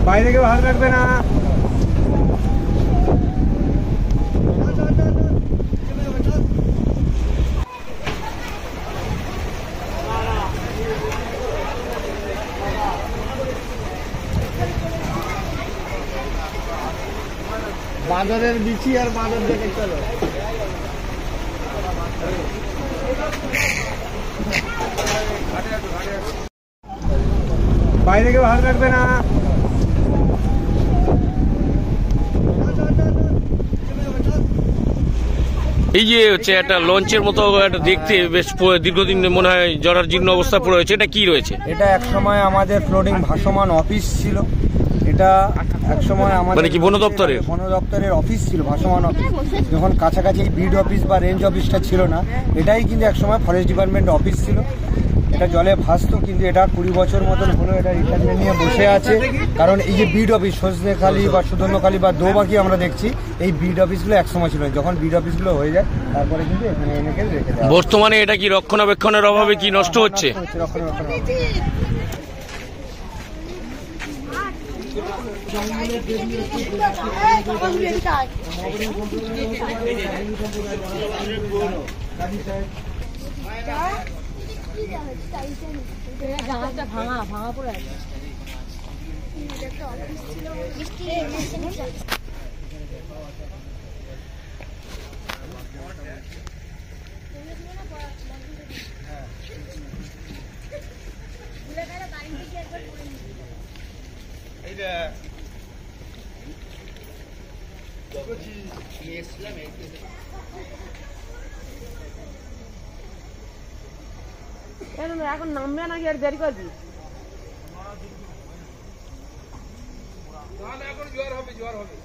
বাইরে কেউ হাত রাখবে না। বাঁদরের বিচি আর বাঁদর দেখে চলো। বাইরে কেউ হাত রাখবে না। এই যে হচ্ছে একটা লঞ্চের মতো একটা দেখতে বেশ দীর্ঘদিন মনে হয় জরাজীর্ণ অবস্থা পড়ে রয়েছে, এটা কি রয়েছে? এটা এক সময় আমাদের ফ্লোটিং ভাসমান অফিস ছিল। এটা এক সময় আমাদের মানে কি বন দপ্তরের অফিস ছিল, ভাসমান অফিস। যখন কাছাকাছি বিড অফিস বা রেঞ্জ অফিসটা ছিল না, এটাই কিন্তু এক সময় ফরেস্ট ডিপার্টমেন্ট অফিস ছিল। এটা জলে ভাসতো, কিন্তু এটা 20 বছর মতন হলো এটা রিটায়ারমেন্ট নিয়ে বসে আছে। কারণ এই যে বিড অফিস সজনেখালি বা সুধন্যখালি বা দোবাকি আমরা দেখছি, এই বিড অফিসগুলো একসময় ছিল। যখন বিড অফিসগুলো হয়ে যায় তারপরে কিন্তু এখানে এনে রেখে দেয়। বর্তমানে এটা কি রক্ষণাবেক্ষণের অভাবে কি নষ্ট হচ্ছে? ভাঙা ভাঙা পড়ে আছে। এখন নামবে নাকি আর দেরি করবি? এখন জ্বর হবে।